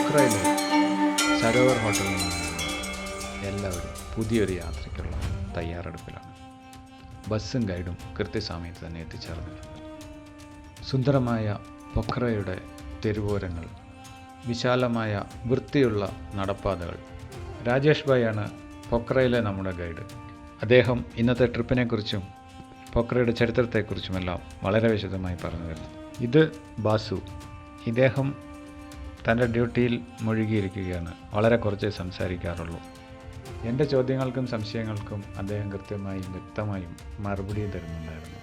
പൊഖ്രയിലെ സരോവർ ഹോട്ടലിൽ നിന്നാണ് എല്ലാവരും പുതിയൊരു യാത്രയ്ക്കുള്ള തയ്യാറെടുപ്പിലാണ്. ബസ്സും ഗൈഡും കൃത്യസമയത്ത് തന്നെ എത്തിച്ചേർന്നിട്ടുണ്ട്. സുന്ദരമായ പൊഖ്രയുടെ തെരുവോരങ്ങൾ, വിശാലമായ വൃത്തിയുള്ള നടപ്പാതകൾ. രാജേഷ് ഭായിയാണ് പൊഖ്രയിലെ നമ്മുടെ ഗൈഡ്. അദ്ദേഹം ഇന്നത്തെ ട്രിപ്പിനെക്കുറിച്ചും പൊഖ്രയുടെ ചരിത്രത്തെക്കുറിച്ചുമെല്ലാം വളരെ വിശദമായി പറഞ്ഞു തരുന്നു. ഇത് ബാസു. ഇദ്ദേഹം തൻ്റെ ഡ്യൂട്ടിയിൽ മുഴുകിയിരിക്കുകയാണ്. വളരെ കുറച്ചേ സംസാരിക്കാറുള്ളൂ. എൻ്റെ ചോദ്യങ്ങൾക്കും സംശയങ്ങൾക്കും അദ്ദേഹം കൃത്യമായും വ്യക്തമായും മറുപടി തരുന്നുണ്ടായിരുന്നു.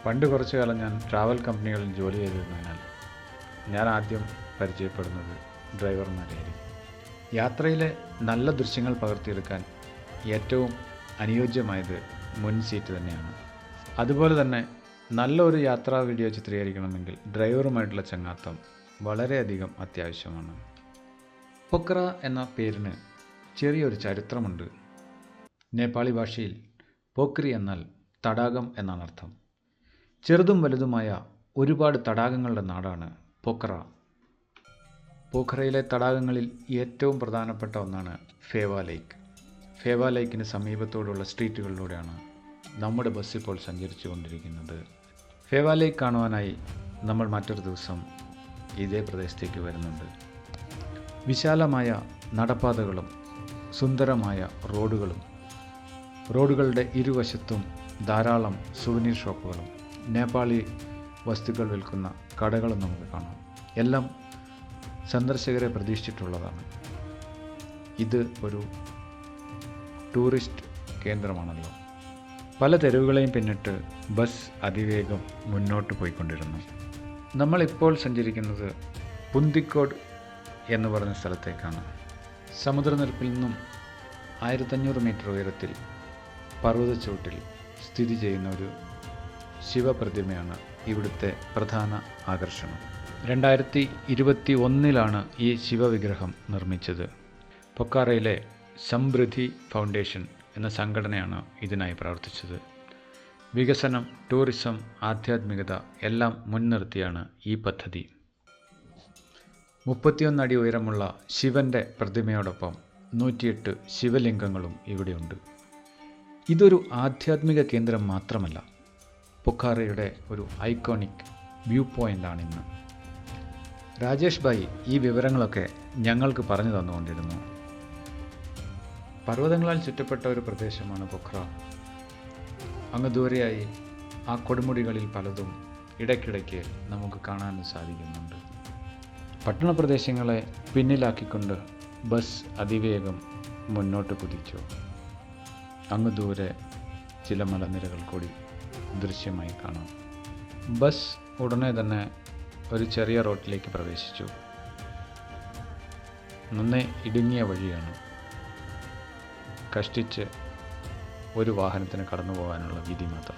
പണ്ട് കുറച്ചു കാലം ഞാൻ ട്രാവൽ കമ്പനികളിൽ ജോലി ചെയ്തിരുന്നതിനാൽ ഞാൻ ആദ്യം പരിചയപ്പെടുന്നത് ഡ്രൈവർമാരായിരിക്കും. യാത്രയിലെ നല്ല ദൃശ്യങ്ങൾ പകർത്തിയെടുക്കാൻ ഏറ്റവും അനുയോജ്യമായത് മുൻ സീറ്റ് തന്നെയാണ്. അതുപോലെ തന്നെ നല്ലൊരു യാത്രാ വീഡിയോ ചിത്രീകരിക്കണമെങ്കിൽ ഡ്രൈവറുമായിട്ടുള്ള ചങ്ങാത്തം വളരെയധികം അത്യാവശ്യമാണ്. പൊഖ്ര എന്ന പേരിന് ചെറിയൊരു ചരിത്രമുണ്ട്. നേപ്പാളി ഭാഷയിൽ പോക്രി എന്നാൽ തടാകം എന്നാണ് അർത്ഥം. ചെറുതും വലുതുമായ ഒരുപാട് തടാകങ്ങളുടെ നാടാണ് പൊഖ്ര. പൊഖ്രയിലെ തടാകങ്ങളിൽ ഏറ്റവും പ്രധാനപ്പെട്ട ഒന്നാണ് ഫേവ ലേക്ക്. ഫേവ ലേക്കിന് സമീപത്തോടുള്ള സ്ട്രീറ്റുകളിലൂടെയാണ് നമ്മുടെ ബസ് ഇപ്പോൾ സഞ്ചരിച്ചു കൊണ്ടിരിക്കുന്നത്. ഫേവ ലേക്ക് കാണുവാനായി നമ്മൾ മറ്റൊരു ദിവസം ഇതേ പ്രദേശത്തേക്ക് വരുന്നുണ്ട്. വിശാലമായ നടപ്പാതകളും സുന്ദരമായ റോഡുകളുടെ ഇരുവശത്തും ധാരാളം സുവനീർ ഷോപ്പുകളും നേപ്പാളി വസ്തുക്കൾ വിൽക്കുന്ന കടകളും നമുക്ക് കാണാം. എല്ലാം സന്ദർശകരെ പ്രതീക്ഷിച്ചിട്ടുള്ളതാണ്. ഇത് ഒരു ടൂറിസ്റ്റ് കേന്ദ്രമാണല്ലോ. പല തെരുവുകളെയും പിന്നിട്ട് ബസ് അതിവേഗം മുന്നോട്ട് പോയിക്കൊണ്ടിരുന്നു. നമ്മളിപ്പോൾ സഞ്ചരിക്കുന്നത് പുന്തിക്കോട് എന്ന് പറഞ്ഞ സ്ഥലത്തേക്കാണ്. സമുദ്രനിരപ്പിൽ നിന്നും 1500 മീറ്റർ ഉയരത്തിൽ പർവ്വതച്ചുവട്ടിൽ സ്ഥിതി ചെയ്യുന്ന ഒരു ശിവപ്രതിമയാണ് ഇവിടുത്തെ പ്രധാന ആകർഷണം. 2021 ഈ ശിവവിഗ്രഹം നിർമ്മിച്ചത്. പൊഖ്രയിലെ സമൃദ്ധി ഫൗണ്ടേഷൻ എന്ന സംഘടനയാണ് ഇതിനായി പ്രവർത്തിച്ചത്. വികസനം, ടൂറിസം, ആധ്യാത്മികത എല്ലാം മുൻനിർത്തിയാണ് ഈ പദ്ധതി. 31 അടി ഉയരമുള്ള ശിവൻ്റെ പ്രതിമയോടൊപ്പം 108 ശിവലിംഗങ്ങളും ഇവിടെയുണ്ട്. ഇതൊരു ആധ്യാത്മിക കേന്ദ്രം മാത്രമല്ല, പൊഖ്രയുടെ ഒരു ഐക്കോണിക് വ്യൂ പോയിൻ്റാണിന്ന്. രാജേഷ് ഭായി ഈ വിവരങ്ങളൊക്കെ ഞങ്ങൾക്ക് പറഞ്ഞു തന്നുകൊണ്ടിരുന്നു. പർവ്വതങ്ങളാൽ ചുറ്റപ്പെട്ട ഒരു പ്രദേശമാണ് പൊഖ്ര. അങ്ങ് ദൂരെയായി ആ കൊടുമുടികളിൽ പലതും ഇടയ്ക്കിടയ്ക്ക് നമുക്ക് കാണാനും സാധിക്കുന്നുണ്ട്. പട്ടണ പ്രദേശങ്ങളെ പിന്നിലാക്കിക്കൊണ്ട് ബസ് അതിവേഗം മുന്നോട്ട് കുതിച്ചു. അങ്ങ് ദൂരെ ചില മലനിരകൾ കൂടി ദൃശ്യമായി കാണാം. ബസ് ഉടനെ തന്നെ ഒരു ചെറിയ റോഡിലേക്ക് പ്രവേശിച്ചു. നന്നേ ഇടുങ്ങിയ വഴിയാണ്. കഷ്ടിച്ച് ഒരു വാഹനത്തിന് കടന്നു പോകാനുള്ള വീതി മാത്രം.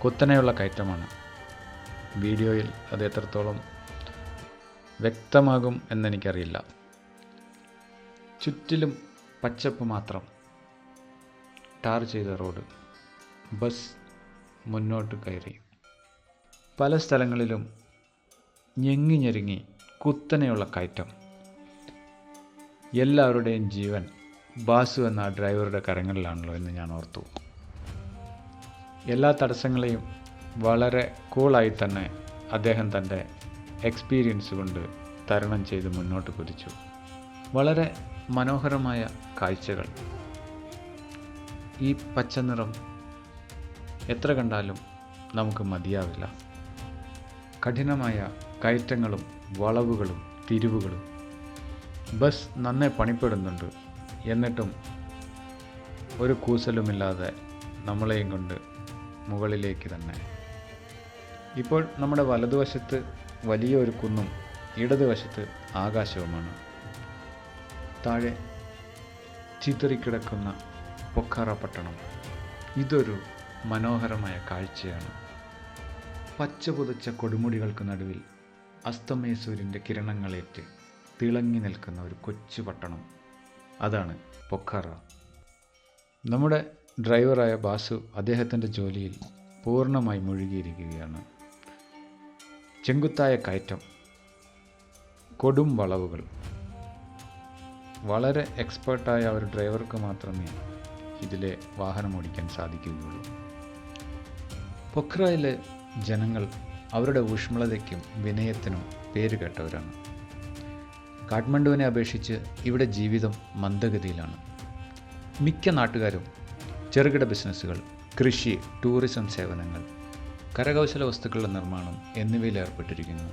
കുത്തനെയുള്ള കയറ്റമാണ്. വീഡിയോയിൽ അത് എത്രത്തോളം വ്യക്തമാകും എന്നെനിക്കറിയില്ല. ചുറ്റിലും പച്ചപ്പ് മാത്രം. ടാർ ചെയ്ത റോഡ്. ബസ് മുന്നോട്ട് കയറി. പല സ്ഥലങ്ങളിലും ഞെങ്ങി ഞെരുങ്ങി കുത്തനെയുള്ള കയറ്റം. എല്ലാവരുടെയും ജീവൻ ബാസു എന്ന ഡ്രൈവറുടെ കരങ്ങളിലാണല്ലോ എന്ന് ഞാൻ ഓർത്തു. എല്ലാ തടസ്സങ്ങളെയും വളരെ കൂളായി തന്നെ അദ്ദേഹം തൻ്റെ എക്സ്പീരിയൻസ് കൊണ്ട് തരണം ചെയ്ത് മുന്നോട്ട് കുതിച്ചു. വളരെ മനോഹരമായ കാഴ്ചകൾ. ഈ പച്ചനിറം എത്ര കണ്ടാലും നമുക്ക് മതിയാവില്ല. കഠിനമായ കയറ്റങ്ങളും വളവുകളും തിരിവുകളും. ബസ് നന്നേ പണിപ്പെടുന്നുണ്ട്. എന്നിട്ടും ഒരു കൂസലുമില്ലാതെ നമ്മളെയും കൊണ്ട് മുകളിലേക്ക് തന്നെ. ഇപ്പോൾ നമ്മുടെ വലതുവശത്ത് വലിയൊരു കുന്നും ഇടതുവശത്ത് ആകാശവുമാണ്. താഴെ ചിതറിക്കിടക്കുന്ന പൊഖ്ര പട്ടണം. ഇതൊരു മനോഹരമായ കാഴ്ചയാണ്. പച്ച പുതച്ച കൊടുമുടികൾക്ക് നടുവിൽ അസ്തമയ സൂര്യൻ്റെ കിരണങ്ങളേറ്റ് തിളങ്ങി നിൽക്കുന്ന ഒരു കൊച്ചു പട്ടണം. അതാണ് പൊഖ്ര. നമ്മുടെ ഡ്രൈവറായ ബാസു അദ്ദേഹത്തിൻ്റെ ജോലിയിൽ പൂർണ്ണമായി മുഴുകിയിരിക്കുകയാണ്. ചെങ്കുത്തായ കയറ്റം, കൊടും വളവുകൾ. വളരെ എക്സ്പേർട്ടായ ഒരു ഡ്രൈവർക്ക് മാത്രമേ ഇതിലെ വാഹനം ഓടിക്കാൻ സാധിക്കുകയുള്ളൂ. പൊഖ്രയിലെ ജനങ്ങൾ അവരുടെ ഊഷ്മളതയ്ക്കും വിനയത്തിനും പേരുകേട്ടവരാണ്. കാഠ്മണ്ഡുവിനെ അപേക്ഷിച്ച് ഇവിടെ ജീവിതം മന്ദഗതിയിലാണ്. മിക്ക നാട്ടുകാരും ചെറുകിട ബിസിനസ്സുകൾ, കൃഷി, ടൂറിസം സേവനങ്ങൾ, കരകൗശല വസ്തുക്കളുടെ നിർമ്മാണം എന്നിവയിൽ ഏർപ്പെട്ടിരിക്കുന്നു.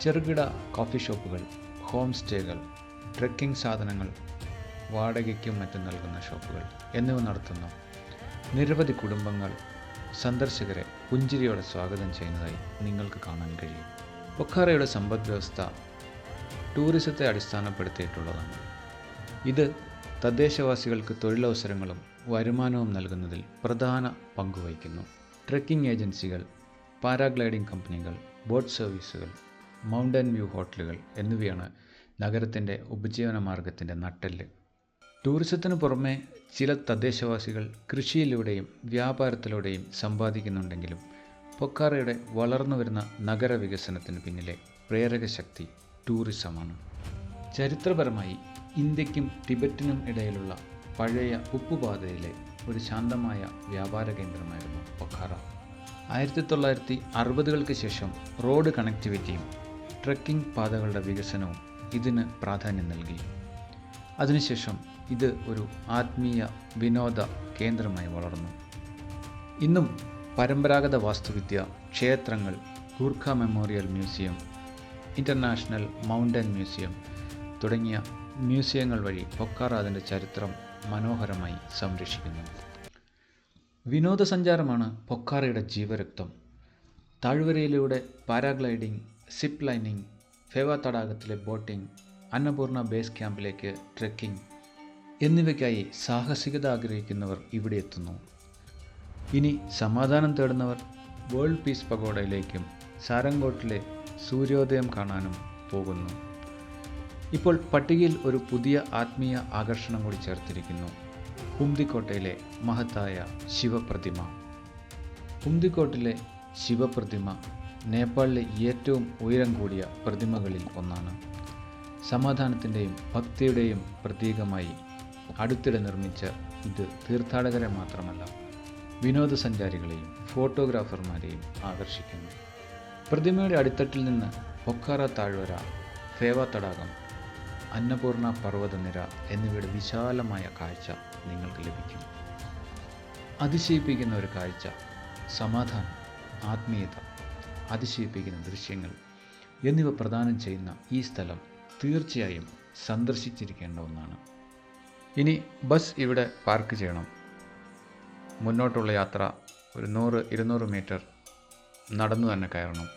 ചെറുകിട കോഫി ഷോപ്പുകൾ, ഹോം സ്റ്റേകൾ, ട്രെക്കിംഗ് സാധനങ്ങൾ വാടകയ്ക്കും മറ്റും നൽകുന്ന ഷോപ്പുകൾ എന്നിവ നടത്തുന്ന നിരവധി കുടുംബങ്ങൾ സന്ദർശകരെ പുഞ്ചിരിയോടെ സ്വാഗതം ചെയ്യുന്നതായി നിങ്ങൾക്ക് കാണാൻ കഴിയും. പൊഖാറയുടെ സമ്പദ് വ്യവസ്ഥ ടൂറിസത്തെ അടിസ്ഥാനപ്പെടുത്തിയിട്ടുള്ളതാണ്. ഇത് തദ്ദേശവാസികൾക്ക് തൊഴിലവസരങ്ങളും വരുമാനവും നൽകുന്നതിൽ പ്രധാന പങ്കുവഹിക്കുന്നു. ട്രെക്കിംഗ് ഏജൻസികൾ, പാരാഗ്ലൈഡിംഗ് കമ്പനികൾ, ബോട്ട് സർവീസുകൾ, മൗണ്ടൻ വ്യൂ ഹോട്ടലുകൾ എന്നിവയാണ് നഗരത്തിൻ്റെ ഉപജീവന മാർഗത്തിൻ്റെ നട്ടെല്ല്. ടൂറിസത്തിനു പുറമെ ചില തദ്ദേശവാസികൾ കൃഷിയിലൂടെയും വ്യാപാരത്തിലൂടെയും സമ്പാദിക്കുന്നുണ്ടെങ്കിലും പൊഖാറയുടെ വളർന്നു വരുന്ന നഗരവികസനത്തിന് പിന്നിലെ പ്രേരകശക്തി ടൂറിസമാണ്. ചരിത്രപരമായി ഇന്ത്യക്കും ടിബറ്റിനും ഇടയിലുള്ള പഴയ ഉപ്പുപാതയിലെ ഒരു ശാന്തമായ വ്യാപാര കേന്ദ്രമായിരുന്നു പൊഖാറ. 1960-കൾക്ക് ശേഷം റോഡ് കണക്ടിവിറ്റിയും ട്രെക്കിംഗ് പാതകളുടെ വികസനവും ഇതിന് പ്രാധാന്യം നൽകി. അതിനുശേഷം ഇത് ഒരു ആത്മീയ വിനോദ കേന്ദ്രമായി വളർന്നു. ഇന്നും പരമ്പരാഗത വാസ്തുവിദ്യ, ക്ഷേത്രങ്ങൾ, Gurkha memorial museum, international mountain museum തുടങ്ങിയ മ്യൂസിയങ്ങൾ വഴി പൊഖാറ അതിൻ്റെ ചരിത്രം മനോഹരമായി സംരക്ഷിക്കുന്നു. വിനോദസഞ്ചാരമാണ് പൊഖാറയുടെ ജീവരക്തം. താഴ്വരയിലൂടെ പാരാഗ്ലൈഡിംഗ്, സിപ്പ് ലൈനിങ്, ഫേവ തടാകത്തിലെ ബോട്ടിംഗ്, അന്നപൂർണ ബേസ് ക്യാമ്പിലേക്ക് ട്രെക്കിംഗ് എന്നിവയ്ക്കായി സാഹസികത ആഗ്രഹിക്കുന്നവർ ഇവിടെ എത്തുന്നു. ഇനി സമാധാനം തേടുന്നവർ വേൾഡ് പീസ് പഗോഡയിലേക്കും സാരംഗോട്ടിലെ സൂര്യോദയം കാണാനും പോകുന്നു. ഇപ്പോൾ പട്ടികയിൽ ഒരു പുതിയ ആത്മീയ ആകർഷണം കൂടി ചേർത്തിരിക്കുന്നു: ഹുംദിക്കോട്ടയിലെ മഹത്തായ ശിവപ്രതിമ. ഹുംദിക്കോട്ടിലെ ശിവപ്രതിമ നേപ്പാളിലെ ഏറ്റവും ഉയരം കൂടിയ പ്രതിമകളിൽ ഒന്നാണ്. സമാധാനത്തിൻ്റെയും ഭക്തിയുടെയും പ്രതീകമായി അടുത്തിടെ നിർമ്മിച്ച ഇത് തീർത്ഥാടകരെ മാത്രമല്ല, വിനോദസഞ്ചാരികളെയും ഫോട്ടോഗ്രാഫർമാരെയും ആകർഷിക്കുന്നു. പ്രതിമയുടെ അടിത്തട്ടിൽ നിന്ന് പൊഖാറ താഴ്വര, ഫേവ തടാകം, അന്നപൂർണ പർവ്വതനിര എന്നിവയുടെ വിശാലമായ കാഴ്ച നിങ്ങൾക്ക് ലഭിക്കും. അതിശയിപ്പിക്കുന്ന ഒരു കാഴ്ച, സമാധാനം, ആത്മീയത, അതിശയിപ്പിക്കുന്ന ദൃശ്യങ്ങൾ എന്നിവ പ്രദാനം ചെയ്യുന്ന ഈ സ്ഥലം തീർച്ചയായും സന്ദർശിച്ചിരിക്കേണ്ട ഒന്നാണ്. ഇനി ബസ് ഇവിടെ പാർക്ക് ചെയ്യണം. മുന്നോട്ടുള്ള യാത്ര ഒരു 100-200 മീറ്റർ നടന്നു തന്നെ കയറണം.